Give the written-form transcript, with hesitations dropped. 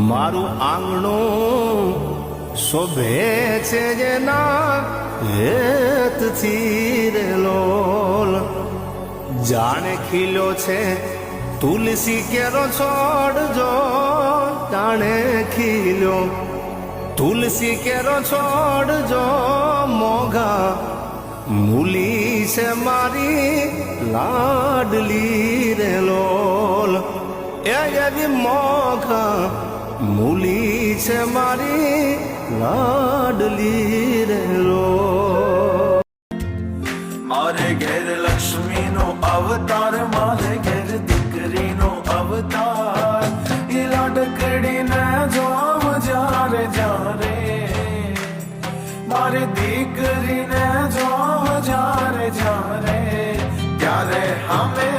મારું આંગણું શોભે છે જેના હેતથી રે લોલ જાણે ખીલ્યો છે તુલસી કેરો છોડ જો જાણે ખીલ્યો તુલસી કેરો છોડ જો મોઘા મૂલી છે મારી લાડલી રે લોલ એવી મોઘા મૂલી છે મારી લાડલી રે લોલ મારે ઘેર લક્ષ્મી નો અવતાર મારે ઘેર દીકરી નો અવતાર એ લાડકડીને જોવ જ્યારે જ્યારે મારે દીકરીને જોવ જ્યારે જ્યારે ત્યારે અમે